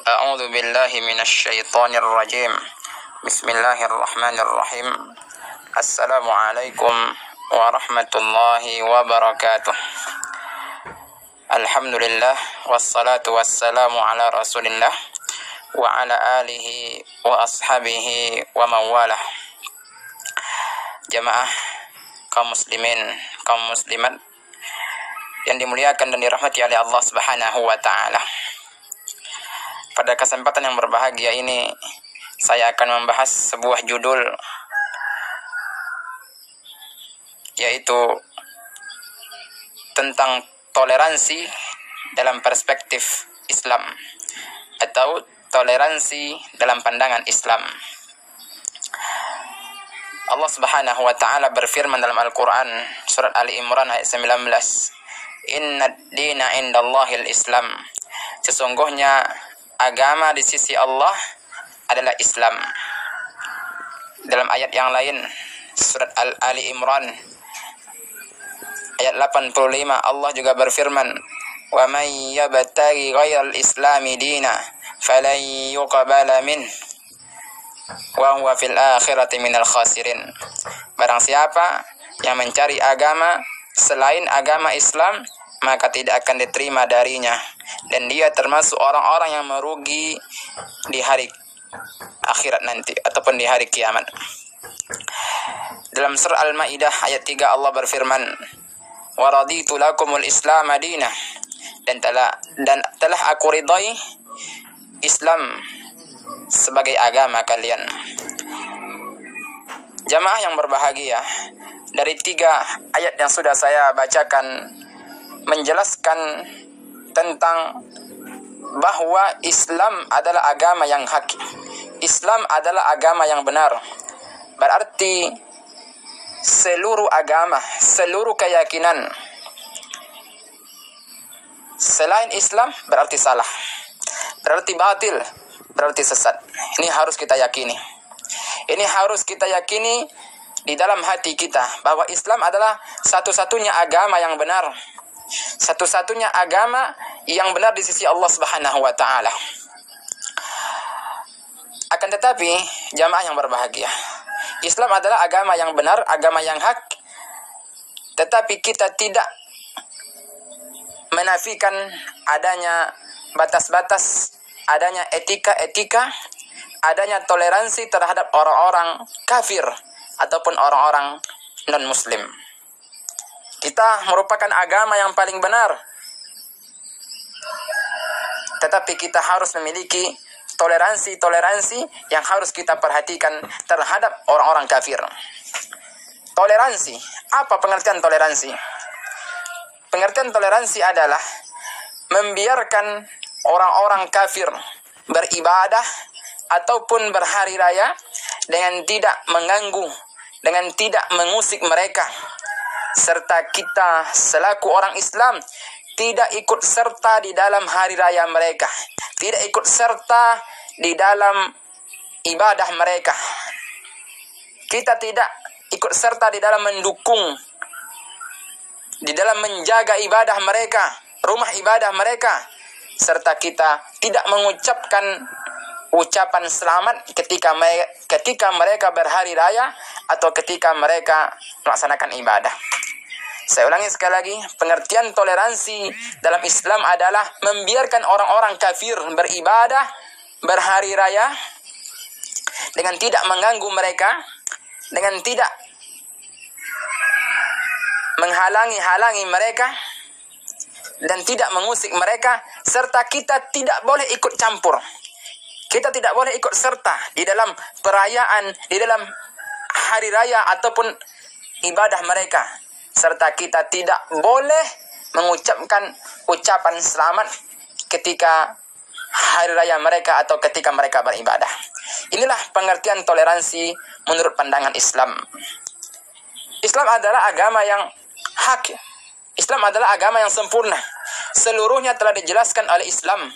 A'udzu billahi minasyaitonir rajim. Bismillahirrahmanirrahim. Assalamualaikum warahmatullahi wabarakatuh. Alhamdulillah wassalatu wassalamu ala Rasulillah wa ala alihi wa ashabihi wa mawalah. Jamaah kaum muslimin, kaum muslimat yang dimuliakan dan dirahmati oleh Allah Subhanahu wa taala. Pada kesempatan yang berbahagia ini, saya akan membahas sebuah judul, yaitu tentang toleransi dalam perspektif Islam atau toleransi dalam pandangan Islam. Allah Subhanahu wa taala berfirman dalam Al-Qur'an surat Ali Imran ayat 19, "Inna ad-dina 'indallahil Islam." Sesungguhnya agama di sisi Allah adalah Islam. Dalam ayat yang lain, surat Ali Imran ayat 85, Allah juga berfirman, "Wa may yabtaghi ghairal islami dina falan yuqbala min wa huwa fil akhirati minal khasirin." Barang siapa yang mencari agama selain agama Islam, maka tidak akan diterima darinya, dan dia termasuk orang-orang yang merugi di hari akhirat nanti ataupun di hari kiamat. Dalam surah Al-Maidah ayat 3 Allah berfirman, "Wa raditu lakumul Islam madinah." Dan telah aku ridai Islam sebagai agama kalian. Jamaah yang berbahagia, dari 3 ayat yang sudah saya bacakan menjelaskan tentang bahwa Islam adalah agama yang hak. Islam adalah agama yang benar. Berarti seluruh agama, seluruh keyakinan selain Islam berarti salah, berarti batil, berarti sesat. Ini harus kita yakini. Ini harus kita yakini di dalam hati kita, bahwa Islam adalah satu-satunya agama yang benar, satu-satunya agama yang benar di sisi Allah Subhanahu wa taala. Akan tetapi, jamaah yang berbahagia, Islam adalah agama yang benar, agama yang hak, tetapi kita tidak menafikan adanya batas-batas, adanya etika-etika, adanya toleransi terhadap orang-orang kafir ataupun orang-orang non-muslim. Kita merupakan agama yang paling benar, tetapi kita harus memiliki toleransi-toleransi yang harus kita perhatikan terhadap orang-orang kafir. Toleransi, apa pengertian toleransi? Pengertian toleransi adalah membiarkan orang-orang kafir beribadah ataupun berhari raya dengan tidak mengganggu, dengan tidak mengusik mereka, serta kita selaku orang Islam tidak ikut serta di dalam hari raya mereka, tidak ikut serta di dalam ibadah mereka. Kita tidak ikut serta di dalam mendukung, di dalam menjaga ibadah mereka, rumah ibadah mereka, serta kita tidak mengucapkan ucapan selamat ketika mereka berhari raya atau ketika mereka melaksanakan ibadah. Saya ulangi sekali lagi, pengertian toleransi dalam Islam adalah membiarkan orang-orang kafir beribadah, berhari raya dengan tidak mengganggu mereka, dengan tidak menghalangi mereka, dan tidak mengusik mereka, serta kita tidak boleh ikut campur. Kita tidak boleh ikut serta di dalam perayaan, di dalam hari raya ataupun ibadah mereka, serta kita tidak boleh mengucapkan ucapan selamat ketika hari raya mereka atau ketika mereka beribadah. Inilah pengertian toleransi menurut pandangan Islam. Islam adalah agama yang hak. Islam adalah agama yang sempurna. Seluruhnya telah dijelaskan oleh Islam.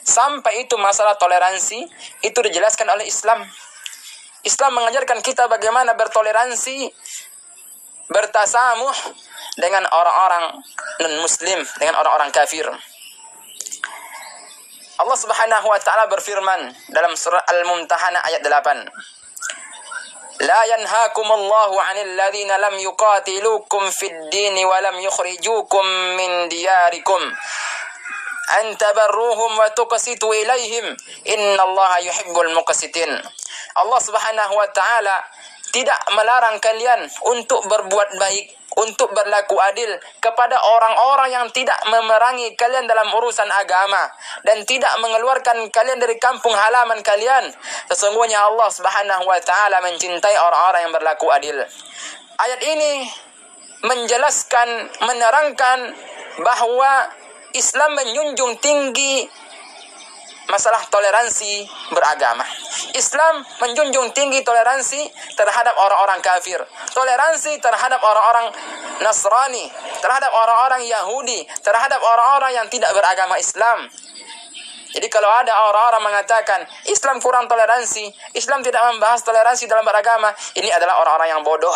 Sampai itu masalah toleransi, itu dijelaskan oleh Islam. Islam mengajarkan kita bagaimana bertoleransi, bertasamuh dengan orang-orang non-muslim, dengan orang-orang kafir. Allah Subhanahu wa taala berfirman dalam surah Al-Mumtahanah ayat 8. La yanhaakumullahu 'anil ladzina lam yuqatilukum fid din wa lam yukhrijukum min diyarikum an tabarruhum wa tuqsitu ilaihim innallaha yuhibbul muqsitin. Allah Subhanahu wa taala tidak melarang kalian untuk berbuat baik, untuk berlaku adil kepada orang-orang yang tidak memerangi kalian dalam urusan agama dan tidak mengeluarkan kalian dari kampung halaman kalian. Sesungguhnya Allah Subhanahu wa taala mencintai orang-orang yang berlaku adil. Ayat ini menjelaskan, menerangkan bahwa Islam menjunjung tinggi masalah toleransi beragama. Islam menjunjung tinggi toleransi terhadap orang-orang kafir, toleransi terhadap orang-orang Nasrani, terhadap orang-orang Yahudi, terhadap orang-orang yang tidak beragama Islam. Jadi kalau ada orang-orang mengatakan Islam kurang toleransi, Islam tidak membahas toleransi dalam beragama, ini adalah orang-orang yang bodoh,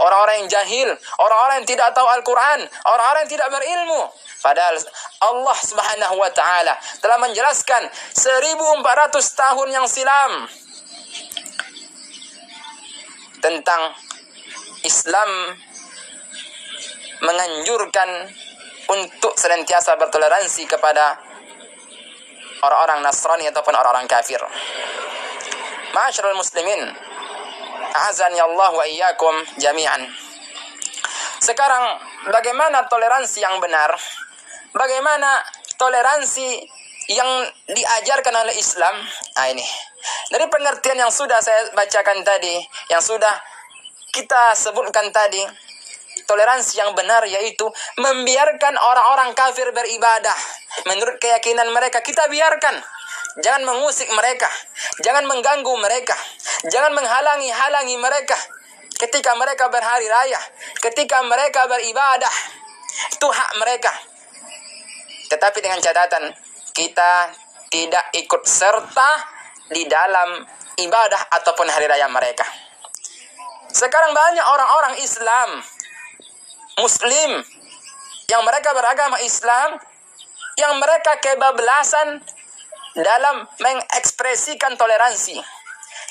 orang-orang yang jahil, orang-orang yang tidak tahu Al-Quran, orang-orang yang tidak berilmu. Padahal Allah Subhanahu wa taala telah menjelaskan 1400 tahun yang silam tentang Islam menganjurkan untuk senantiasa bertoleransi kepada orang-orang Nasrani ataupun orang-orang kafir. Ma'asyiral muslimin, a'azani Allah wa iyyakum jami'an. Sekarang bagaimana toleransi yang benar? Bagaimana toleransi yang diajarkan oleh Islam? Nah ini, dari pengertian yang sudah saya bacakan tadi, yang sudah kita sebutkan tadi, toleransi yang benar yaitu membiarkan orang-orang kafir beribadah menurut keyakinan mereka. Kita biarkan, jangan mengusik mereka, jangan mengganggu mereka, jangan menghalangi mereka ketika mereka berhari raya, ketika mereka beribadah. Itu hak mereka. Tetapi dengan catatan, kita tidak ikut serta di dalam ibadah ataupun hari raya mereka. Sekarang banyak orang-orang Islam, Muslim, yang mereka beragama Islam, yang mereka kebablasan dalam mengekspresikan toleransi.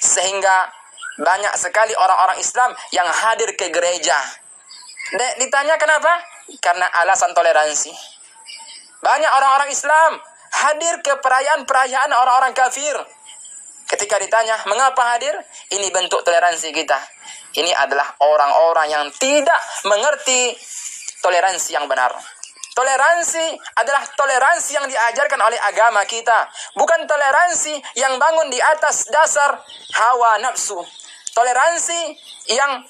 Sehingga banyak sekali orang-orang Islam yang hadir ke gereja. Ditanya kenapa? Karena alasan toleransi. Banyak orang-orang Islam hadir ke perayaan-perayaan orang-orang kafir. Ketika ditanya, mengapa hadir? Ini bentuk toleransi kita. Ini adalah orang-orang yang tidak mengerti toleransi yang benar. Toleransi adalah toleransi yang diajarkan oleh agama kita. Bukan toleransi yang bangun di atas dasar hawa nafsu. Toleransi yang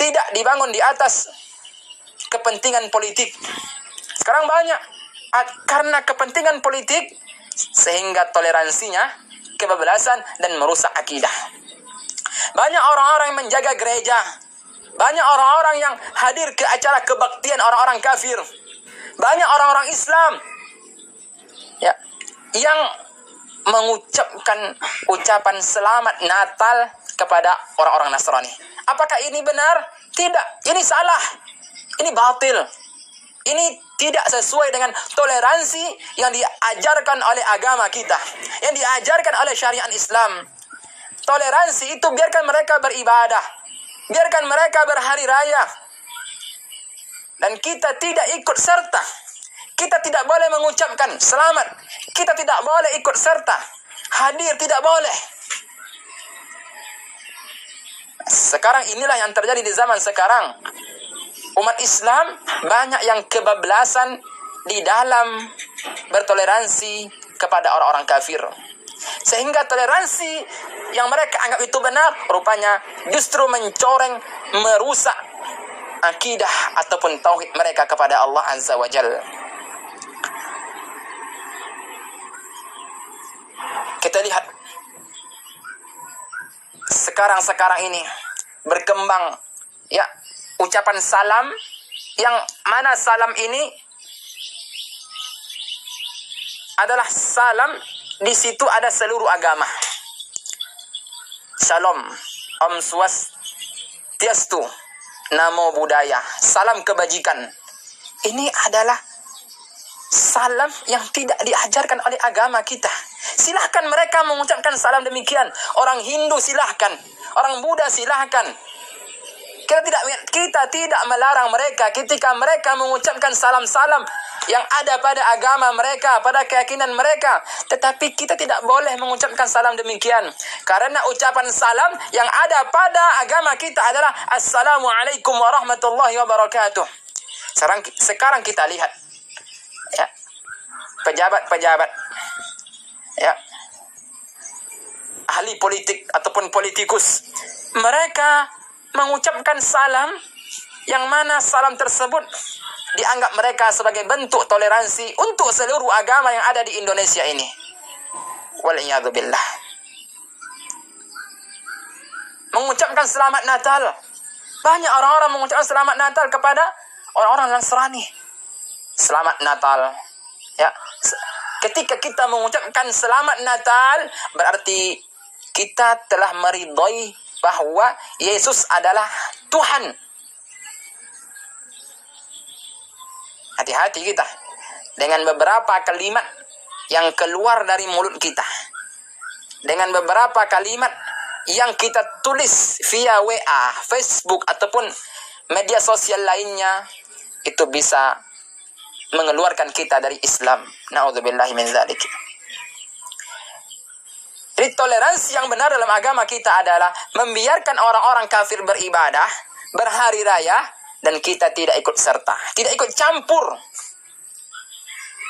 tidak dibangun di atas kepentingan politik. Sekarang banyak karena kepentingan politik sehingga toleransinya kebablasan dan merusak akidah. Banyak orang-orang yang menjaga gereja, banyak orang-orang yang hadir ke acara kebaktian orang-orang kafir, banyak orang-orang Islam ya yang mengucapkan ucapan selamat Natal kepada orang-orang Nasrani. Apakah ini benar? Tidak, ini salah, ini batil. Ini tidak sesuai dengan toleransi yang diajarkan oleh agama kita, yang diajarkan oleh syariat Islam. Toleransi itu biarkan mereka beribadah, biarkan mereka berhari raya, dan kita tidak ikut serta. Kita tidak boleh mengucapkan selamat, kita tidak boleh ikut serta, hadir tidak boleh. Sekarang inilah yang terjadi di zaman sekarang. Umat Islam banyak yang kebablasan di dalam bertoleransi kepada orang-orang kafir. Sehingga toleransi yang mereka anggap itu benar, rupanya justru mencoreng, merusak akidah ataupun tauhid mereka kepada Allah Azza wa Jalla. Kita lihat sekarang ini berkembang ya ucapan salam, yang mana salam ini adalah salam, di situ ada seluruh agama. Shalom, Om Swastiastu, Namo Buddhaya, salam kebajikan. Ini adalah salam yang tidak diajarkan oleh agama kita. Silahkan mereka mengucapkan salam demikian. Orang Hindu silahkan, orang Buddha silahkan. Kita tidak melarang mereka ketika mereka mengucapkan salam-salam yang ada pada agama mereka, pada keyakinan mereka. Tetapi kita tidak boleh mengucapkan salam demikian. Karena ucapan salam yang ada pada agama kita adalah Assalamualaikum warahmatullahi wabarakatuh. Sekarang kita lihat, ya, pejabat-pejabat, ya, ahli politik ataupun politikus, mereka mengucapkan salam yang mana salam tersebut dianggap mereka sebagai bentuk toleransi untuk seluruh agama yang ada di Indonesia ini. Wal'iyadzubillah. Mengucapkan selamat Natal. Banyak orang-orang mengucapkan selamat Natal kepada orang-orang Nasrani. Selamat Natal. Ya. Ketika kita mengucapkan selamat Natal, berarti kita telah meridhai bahwa Yesus adalah Tuhan. Hati-hati kita dengan beberapa kalimat yang keluar dari mulut kita. Dengan beberapa kalimat yang kita tulis via WA, Facebook, ataupun media sosial lainnya, itu bisa mengeluarkan kita dari Islam. Na'udzubillahi min dzalik. Jadi toleransi yang benar dalam agama kita adalah membiarkan orang-orang kafir beribadah, berhari raya, dan kita tidak ikut serta, tidak ikut campur.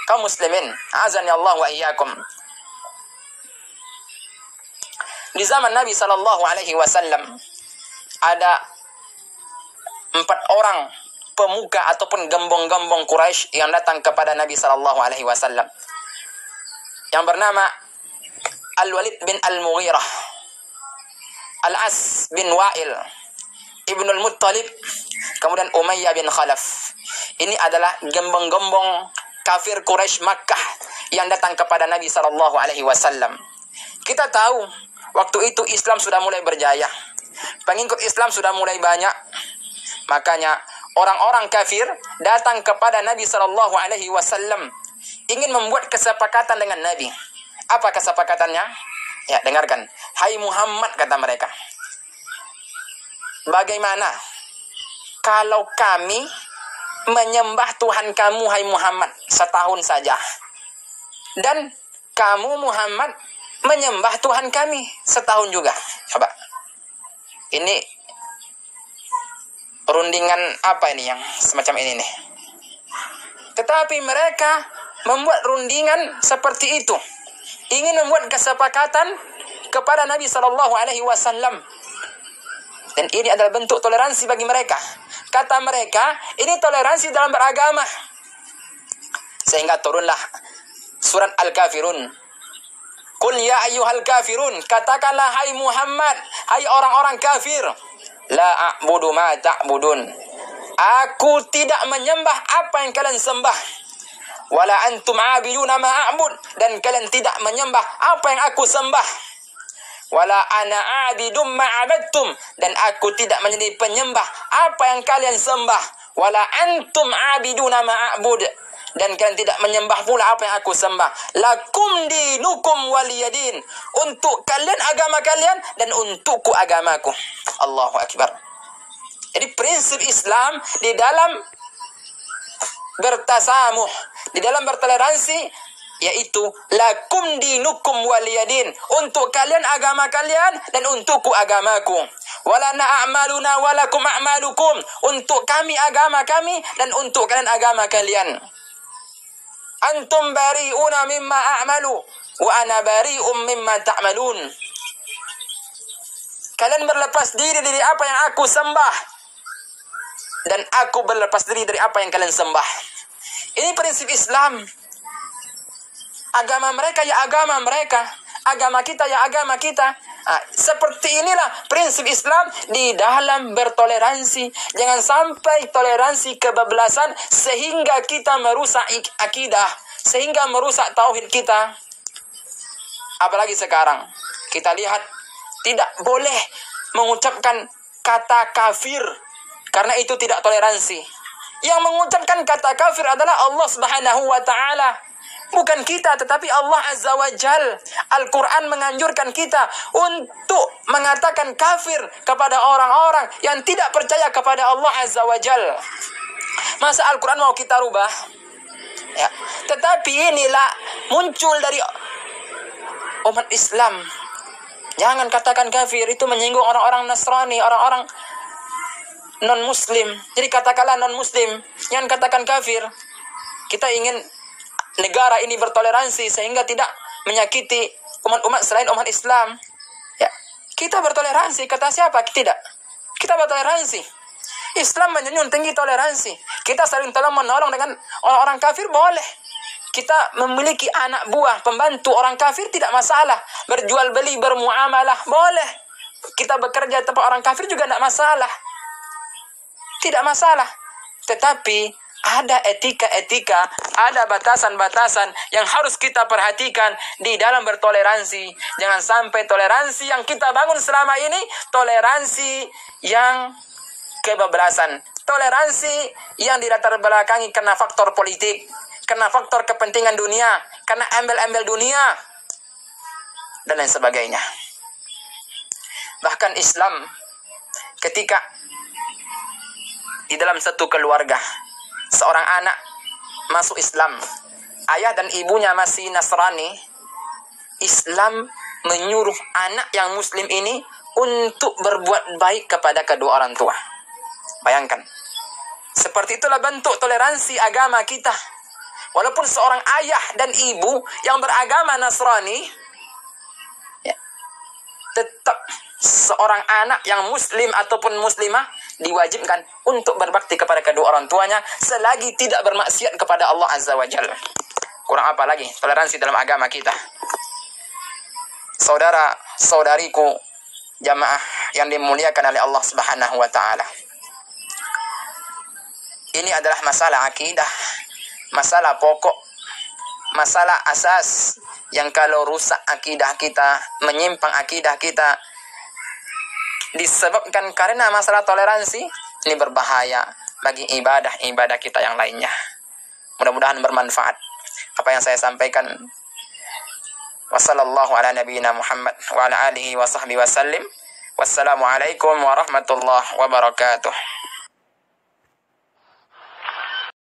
Kaum muslimin, azani Allah wa iyyakum. Di zaman Nabi SAW ada 4 orang pemuka ataupun gembong-gembong Quraisy yang datang kepada Nabi SAW, yang bernama Al-Walid bin Al-Mughirah, Al-As bin Wa'il, Ibnul Muttalib, kemudian Umayyah bin Khalaf. Ini adalah gembong-gembong kafir Quraisy Makkah yang datang kepada Nabi SAW. Kita tahu waktu itu Islam sudah mulai berjaya, pengikut Islam sudah mulai banyak. Makanya orang-orang kafir datang kepada Nabi SAW ingin membuat kesepakatan dengan Nabi. Apa kesepakatannya? Ya, dengarkan. Hai Muhammad, kata mereka, bagaimana kalau kami menyembah Tuhan kamu, hai Muhammad, setahun saja, dan kamu Muhammad menyembah Tuhan kami setahun juga? Coba. Ini rundingan apa ini yang semacam ini nih? Tetapi mereka membuat rundingan seperti itu, ingin membuat kesepakatan kepada Nabi SAW. Dan ini adalah bentuk toleransi bagi mereka. Kata mereka, ini toleransi dalam beragama. Sehingga turunlah surat Al-Kafirun. Qul ya ayyuhal kafirun, katakanlah hai Muhammad, hai orang-orang kafir, la a'budu ma ta'budun, aku tidak menyembah apa yang kalian sembah. Wala antum abiduna ma a'bud, dan kalian tidak menyembah apa yang aku sembah. Wala ana abidum ma abadtum, dan aku tidak menjadi penyembah apa yang kalian sembah. Wala antum abiduna ma a'bud, dan kalian tidak menyembah pula apa yang aku sembah. Lakum dinukum waliyadin, untuk kalian agama kalian dan untukku agamaku. Allahu Akbar. Jadi prinsip Islam di dalam bertasamuh, di dalam bertoleransi, yaitu lakum dinukum waliyadin, untuk kalian agama kalian dan untukku agamaku. Walana a'maluna walakum a'malukum, untuk kami agama kami dan untuk kalian agama kalian. Antum bari'una mimma a'malu wa ana bari'um mimma ta'malun. Kalian berlepas diri dari apa yang aku sembah, dan aku berlepas diri dari apa yang kalian sembah. Ini prinsip Islam. Agama mereka ya agama mereka, agama kita ya agama kita. Seperti inilah prinsip Islam di dalam bertoleransi. Jangan sampai toleransi kebablasan sehingga kita merusak akidah, sehingga merusak tauhid kita. Apalagi sekarang kita lihat, tidak boleh mengucapkan kata kafir, karena itu tidak toleransi. Yang mengucapkan kata kafir adalah Allah Subhanahu wa taala. Bukan kita, tetapi Allah Azza wa Jal. Al-Quran menganjurkan kita untuk mengatakan kafir kepada orang-orang yang tidak percaya kepada Allah Azza wa Jal. Masa Al-Quran mau kita rubah? Ya. Tetapi inilah muncul dari umat Islam. Jangan katakan kafir, itu menyinggung orang-orang Nasrani, orang-orang non-Muslim. Jadi katakanlah non-Muslim, jangan katakan kafir. Kita ingin negara ini bertoleransi sehingga tidak menyakiti umat-umat selain umat Islam. Ya, kita bertoleransi, kata siapa? Tidak. Kita bertoleransi. Islam menjunjung tinggi toleransi. Kita saling tolong menolong dengan orang-orang kafir boleh. Kita memiliki anak buah, pembantu orang kafir tidak masalah. Berjual beli, bermuamalah boleh. Kita bekerja tempat orang kafir juga tidak masalah. Tidak masalah. Tetapi ada etika-etika, ada batasan-batasan yang harus kita perhatikan di dalam bertoleransi. Jangan sampai toleransi yang kita bangun selama ini, toleransi yang kebablasan. Toleransi yang dilatar belakangi karena faktor politik, karena faktor kepentingan dunia, karena embel-embel dunia, dan lain sebagainya. Bahkan Islam ketika di dalam satu keluarga, seorang anak masuk Islam, ayah dan ibunya masih Nasrani, Islam menyuruh anak yang Muslim ini untuk berbuat baik kepada kedua orang tua. Bayangkan. Seperti itulah bentuk toleransi agama kita. Walaupun seorang ayah dan ibu yang beragama Nasrani, ya, tetap seorang anak yang Muslim ataupun Muslimah diwajibkan untuk berbakti kepada kedua orang tuanya selagi tidak bermaksiat kepada Allah Azza wa Jalla. Kurang apa lagi toleransi dalam agama kita? Saudara-saudariku jamaah yang dimuliakan oleh Allah Subhanahu wa taala. Ini adalah masalah akidah, masalah pokok, masalah asas yang kalau rusak akidah kita, menyimpang akidah kita disebabkan karena masalah toleransi, ini berbahaya bagi ibadah-ibadah kita yang lainnya. Mudah-mudahan bermanfaat apa yang saya sampaikan. Wassallallahu ala nabiyyina Muhammad wa ala alihi wa sahbihi wa sallim. Wassalamualaikum warahmatullahi wabarakatuh.